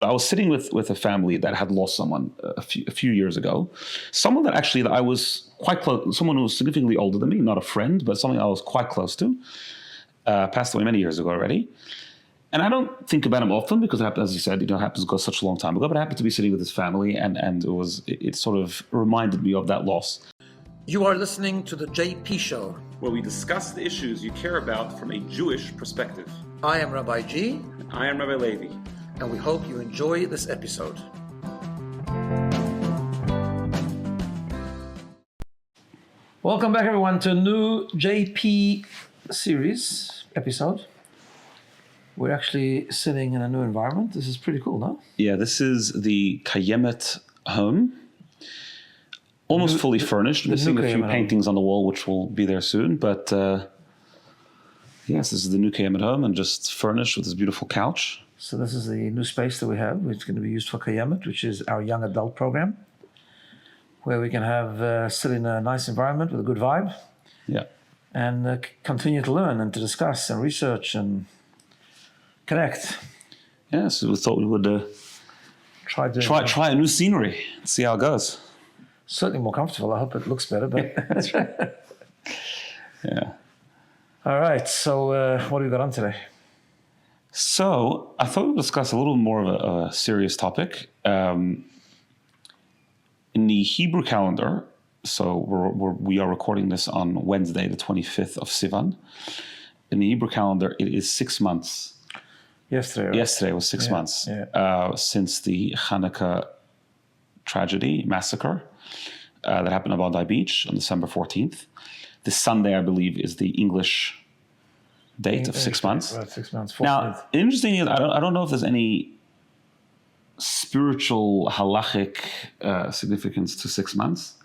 I was sitting with a family that had lost someone a few years ago. Someone that I was quite close, someone who was significantly older than me, not a friend, but something I was quite close to. Passed away many years ago already. And I don't think about him often because, as you said, it happens to go such a long time ago, but I happened to be sitting with his family and it sort of reminded me of that loss. You are listening to the JP Show, where we discuss the issues you care about from a Jewish perspective. I am Rabbi G. And I am Rabbi Levi. And we hope you enjoy this episode. Welcome back, everyone, to a new JP series episode. We're actually sitting in a new environment. This is pretty cool, no? Yeah, this is the Kayemet home. Almost fully furnished. We're seeing a few paintings on the wall, which will be there soon. But yes, this is the new Kayemet home and just furnished with this beautiful couch. So this is the new space that we have, which is going to be used for Kayemet, which is our young adult program, where we can have sit in a nice environment with a good vibe. Yeah. And continue to learn and to discuss and research and connect. Yeah, so we thought we would try a new scenery, see how it goes. Certainly more comfortable. I hope it looks better, but that's right. Yeah. All right. So what do we got on today? So I thought we'd discuss a little more of a serious topic. In the Hebrew calendar, so we are recording this on Wednesday, the 25th of Sivan. In the Hebrew calendar, it is 6 months. Yesterday, right? Yesterday was 6 months since the Chanukah massacre that happened on Bondi Beach on December 14th. This Sunday, I believe, is the English date of 6 months. Right, 6 months. 14th. Now, interesting is I don't know if there's any spiritual halachic significance to 6 months.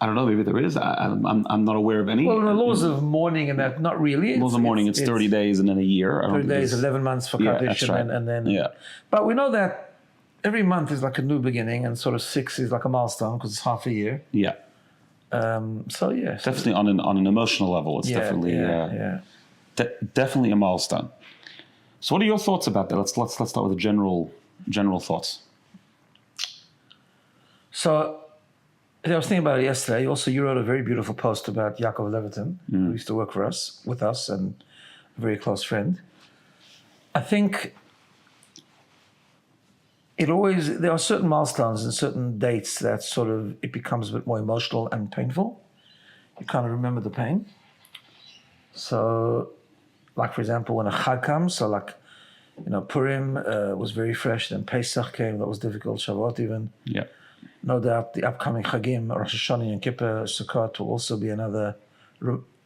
I don't know. Maybe there is. I'm not aware of any. Well, the laws of mourning and that, not really. Laws of mourning, it's 30 days and then a year. 30 days, 11 months for Kaddish, right. and then. Yeah. But we know that every month is like a new beginning, and sort of 6 is like a milestone because it's half a year. Yeah. So yeah, definitely on an emotional level, it's definitely definitely a milestone. So, what are your thoughts about that? Let's start with the general thoughts. So, I was thinking about it yesterday. You wrote a very beautiful post about Yaakov Levitin, who used to work with us, and a very close friend. I think there are certain milestones and certain dates that sort of, it becomes a bit more emotional and painful. You kind of remember the pain. So, like for example, when a Chag comes, so like, Purim was very fresh, then Pesach came, that was difficult, Shavuot even. Yeah. No doubt the upcoming Chagim, Rosh Hashanah and Kippur, Sukkot will also be another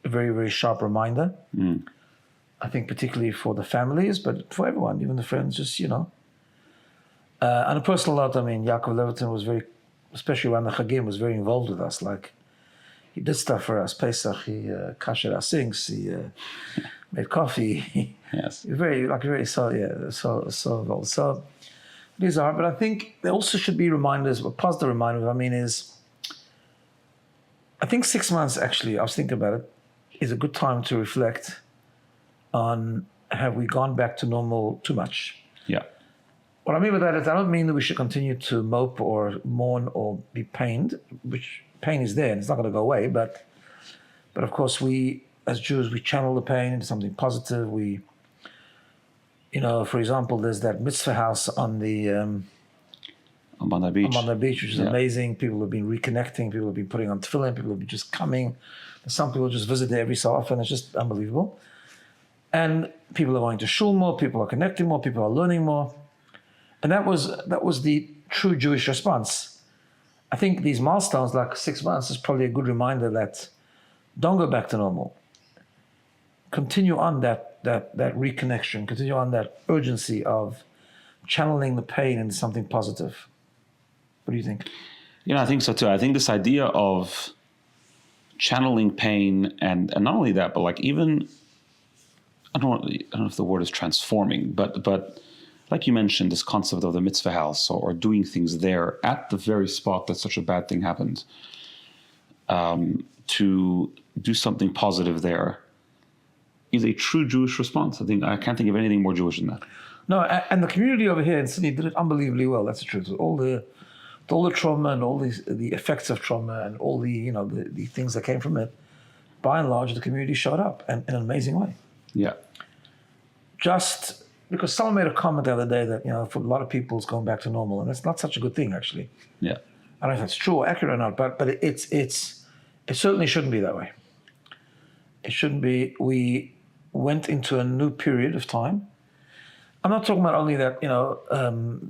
very, very sharp reminder. I think particularly for the families, but for everyone, even the friends, just, on a personal note, I mean, Yaakov Levitin was very, especially around the Chagim, was very involved with us. Like, he did stuff for us. Pesach, he kasher our sinks, he made coffee. Yes. He was so involved. So these are, but I think there also should be reminders, a positive reminder, I think 6 months, actually, I was thinking about it, is a good time to reflect on, have we gone back to normal too much? Yeah. What I mean by that is I don't mean that we should continue to mope or mourn or be pained, which pain is there and it's not going to go away. But of course, we, as Jews, we channel the pain into something positive. We, for example, there's that mitzvah house on the... on Bondi Beach. On Bondi Beach, which is amazing. People have been reconnecting. People have been putting on tefillin. People have been just coming. Some people just visit there every so often. It's just unbelievable. And people are going to shul more. People are connecting more. People are learning more. And that was the true Jewish response. I think these milestones, like 6 months, is probably a good reminder that don't go back to normal. Continue on that reconnection. Continue on that urgency of channeling the pain into something positive. What do you think? I think so too. I think this idea of channeling pain and not only that, but like even, I don't know if the word is transforming, but like you mentioned, this concept of the mitzvah house or doing things there at the very spot that such a bad thing happened, to do something positive there is a true Jewish response. I can't think of anything more Jewish than that. No, and the community over here in Sydney did it unbelievably well. That's the truth. All the trauma and all the effects of trauma and all the things that came from it. By and large, the community showed up in an amazing way. Yeah. Just because someone made a comment the other day that for a lot of people it's going back to normal, and it's not such a good thing actually. Yeah. I don't know if that's true or accurate or not, but it certainly shouldn't be that way. It shouldn't be. We went into a new period of time. I'm not talking about only that,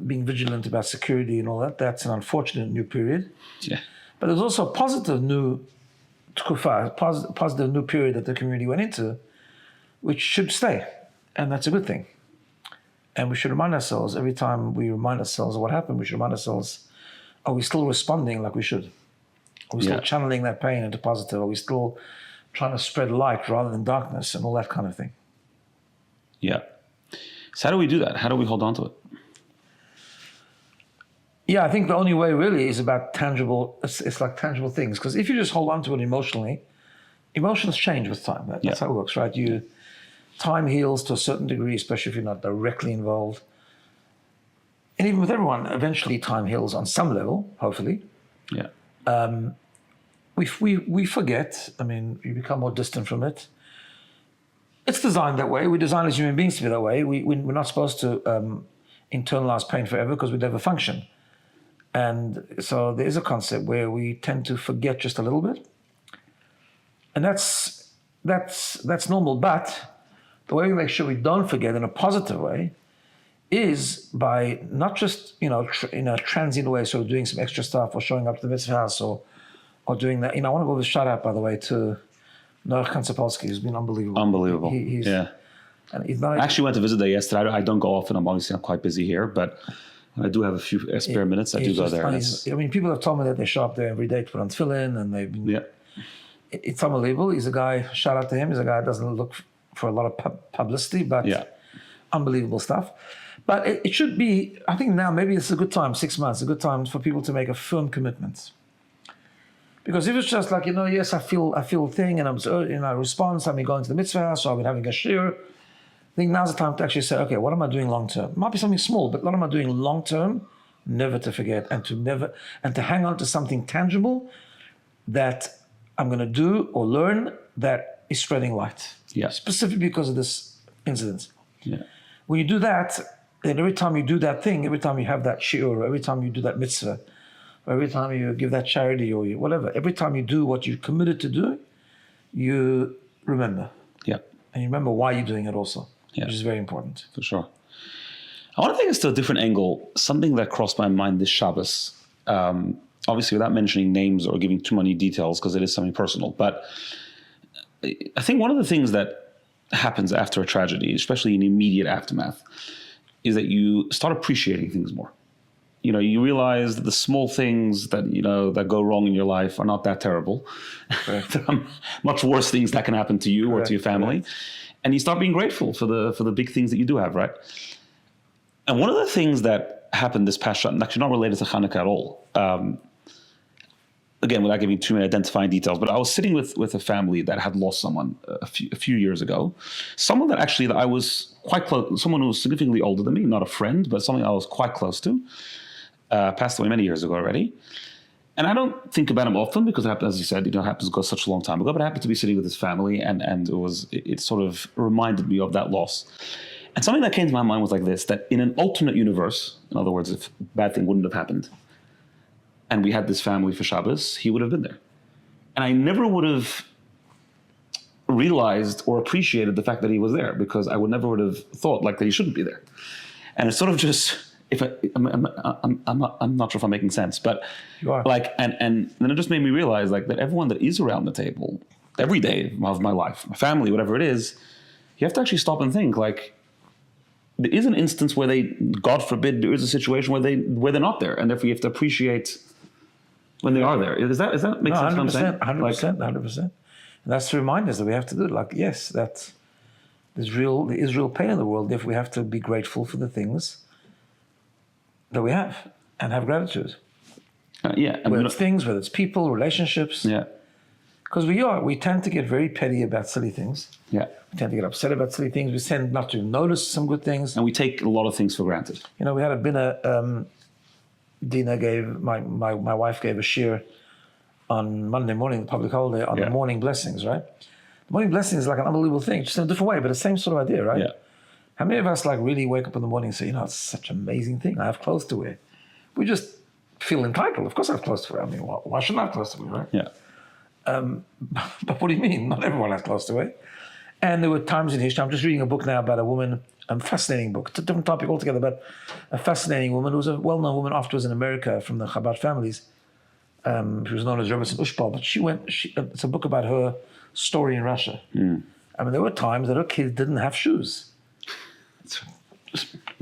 being vigilant about security and all that. That's an unfortunate new period. Yeah. But there's also a positive new tkufa, positive new period that the community went into, which should stay. And that's a good thing. And we should remind ourselves, every time we remind ourselves of what happened, we should remind ourselves, are we still responding like we should? Are we still channeling that pain into positive? Are we still trying to spread light rather than darkness and all that kind of thing? Yeah. So how do we do that? How do we hold on to it? Yeah, I think the only way really is about tangible, it's like tangible things. Because if you just hold on to it emotionally, emotions change with time. That's how it works, right? Time heals to a certain degree, especially if you're not directly involved. And even with everyone, eventually time heals on some level, hopefully. Yeah. We forget. I mean, you become more distant from it. It's designed that way. We're designed as human beings to be that way. We're not supposed to internalize pain forever because we never function. And so there is a concept where we tend to forget just a little bit. And that's normal. But the way we make sure we don't forget in a positive way is by not just, in a transient way, so doing some extra stuff or showing up to the mitzvah house or doing that. I want to go with a shout out, by the way, to Noach Kansapolsky, who's been unbelievable. Unbelievable. He's, yeah. And he's not, I actually went to visit there yesterday. I don't go often. I'm obviously not quite busy here, but when I do have a few spare minutes, I do go there. People have told me that they show up there every day to put on tefillin, and they've been, it's unbelievable. He's a guy, shout out to him, he's a guy that doesn't look for a lot of publicity, but unbelievable stuff. But it should be, I think now maybe it's a good time, 6 months, a good time for people to make a firm commitment. Because if it's just like, yes, I feel a thing and I respond, so I've been going to the mitzvah house, or I've been having a shir, I think now's the time to actually say, okay, what am I doing long term? It might be something small, but what am I doing long term? Never to forget and to hang on to something tangible that I'm going to do or learn that is spreading light. Yeah. Specifically because of this incident. Yeah. When you do that, then every time you do that thing, every time you have that shiur, every time you do that mitzvah, every time you give that charity or whatever, every time you do what you committed to do, you remember. Yeah. And you remember why you're doing it also, which is very important. For sure. I want to take us to a different angle, something that crossed my mind this Shabbos, obviously without mentioning names or giving too many details because it is something personal. But I think one of the things that happens after a tragedy, especially in immediate aftermath, is that you start appreciating things more. You realize that the small things that, that go wrong in your life are not that terrible. There are much worse things that can happen to you or to your family. And you start being grateful for the big things that you do have, right? And one of the things that happened this past Shabbat, actually not related to Chanukah at all, again, without giving too many identifying details, but I was sitting with a family that had lost someone a few years ago. Someone that I was quite close, someone who was significantly older than me, not a friend, but something I was quite close to. Passed away many years ago already. And I don't think about him often because it happened, as you said, it happens to go such a long time ago, but I happened to be sitting with his family and it sort of reminded me of that loss. And something that came to my mind was like this, that in an alternate universe, in other words, if a bad thing wouldn't have happened, and we had this family for Shabbos, he would have been there. And I never would have realized or appreciated the fact that he was there because I would never have thought like that he shouldn't be there. And it's sort of just, I'm not sure if I'm making sense, but you are. And then it just made me realize like that everyone that is around the table every day of my life, my family, whatever it is, you have to actually stop and think like, there is an instance where God forbid, there is a situation where they're not there, and therefore you have to appreciate when they are there. Does that make sense? 100%, 100%. And that's to remind us that we have to do it. Like, yes, that there is real pain in the world. Therefore, we have to be grateful for the things that we have and have gratitude. Whether it's things, whether it's people, relationships. Yeah. Because we tend to get very petty about silly things. Yeah. We tend to get upset about silly things. We tend not to notice some good things. And we take a lot of things for granted. You know, we had a BINA, Dina gave, my wife gave a shir on Monday morning, the public holiday, on the morning blessings, right? The morning blessing is like an unbelievable thing, just in a different way, but the same sort of idea, right? Yeah. How many of us like really wake up in the morning and say, you know, it's such an amazing thing. I have clothes to wear. We just feel entitled. Of course I have clothes to wear. I mean, why shouldn't I have clothes to wear, right? Yeah. But what do you mean? Not everyone has clothes to wear. And there were times in history, I'm just reading a book now about a woman, a fascinating book. It's a different topic altogether, but a fascinating woman who was a well-known woman afterwards in America from the Chabad families. She was known as Rebbe Ushpal, but it's a book about her story in Russia. I mean, there were times that her kids didn't have shoes.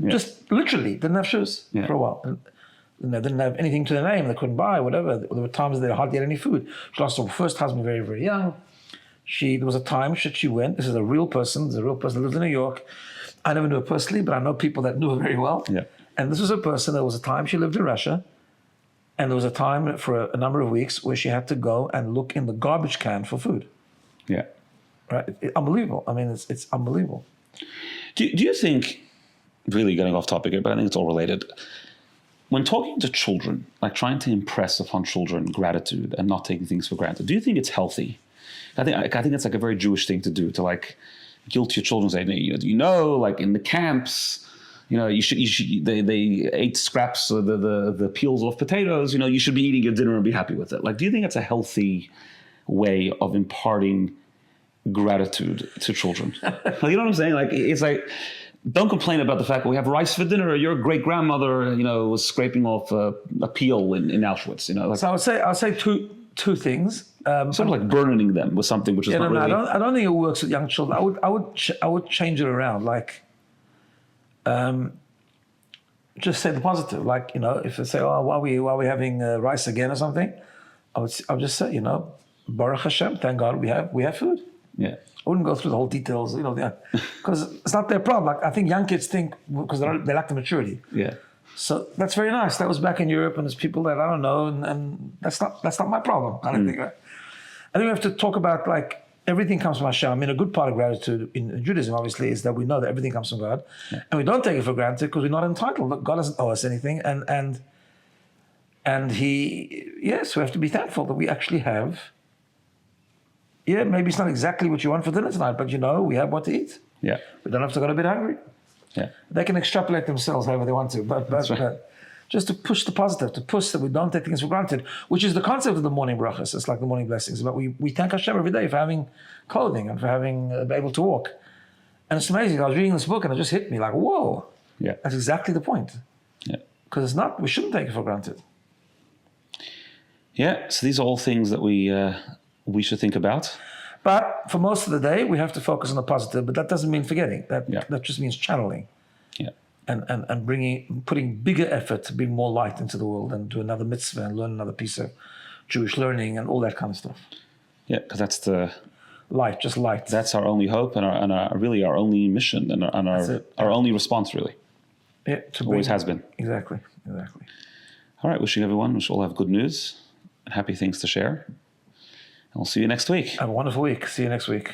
Just literally didn't have shoes for a while. And, you know, didn't have anything to their name. They couldn't buy, whatever. There were times they hardly had any food. She lost her first husband very, very young. There was a time she went. This is a real person. There's a real person that lives in New York. I never knew her personally, but I know people that knew her very well. Yeah. And this was a person, there was a time she lived in Russia. And there was a time for a number of weeks where she had to go and look in the garbage can for food. Yeah. Right? Unbelievable. I mean, it's unbelievable. Do you think, really getting off topic here, but I think it's all related, when talking to children, like trying to impress upon children gratitude and not taking things for granted, do you think it's healthy? I think it's like a very Jewish thing to do, to like guilt your children, say, you know, like in the camps, you know, they ate scraps of the peels off potatoes, you know, you should be eating your dinner and be happy with it. Like, do you think it's a healthy way of imparting gratitude to children? Like, you know what I'm saying? Like, it's like, don't complain about the fact that we have rice for dinner. Your great grandmother, you know, was scraping off a peel in Auschwitz. You know, like, so I'll say two things. Sort of like burdening them with something which is not really. I don't think it works with young children. I would change it around. Like, just say the positive. Like, you know, if they say, "Oh, why are we having rice again" or something, I would just say, you know, Baruch Hashem, thank God we have food. Yeah. I wouldn't go through the whole details, you know, because it's not their problem. Like, I think young kids think because they lack the maturity. Yeah. So that's very nice. That was back in Europe, and there's people that I don't know, and that's not my problem. I don't think. Right? I think we have to talk about, like, everything comes from Hashem. I mean, a good part of gratitude in Judaism, obviously, is that we know that everything comes from God, and we don't take it for granted because we're not entitled. Look, God doesn't owe us anything, and we have to be thankful that we actually have. Yeah, maybe it's not exactly what you want for dinner tonight, but you know, we have what to eat. Yeah. We don't have to go to bed hungry. Yeah. They can extrapolate themselves however they want to, but just to push the positive, to push that we don't take things for granted, which is the concept of the morning brachas. It's like the morning blessings, but we thank Hashem every day for having clothing and for having been able to walk. And it's amazing. I was reading this book and it just hit me like, whoa. Yeah. That's exactly the point. Yeah. Because we shouldn't take it for granted. Yeah. So these are all things that we should think about. But for most of the day, we have to focus on the positive, but that doesn't mean forgetting. That just means channeling. Yeah. And putting bigger effort to bring more light into the world and do another mitzvah and learn another piece of Jewish learning and all that kind of stuff. Yeah, because that's the light, just light. That's our only hope and really our only mission and our only response, really. Yeah, always has been. Exactly. All right, wishing everyone, we should all have good news and happy things to share. And we'll see you next week. Have a wonderful week. See you next week.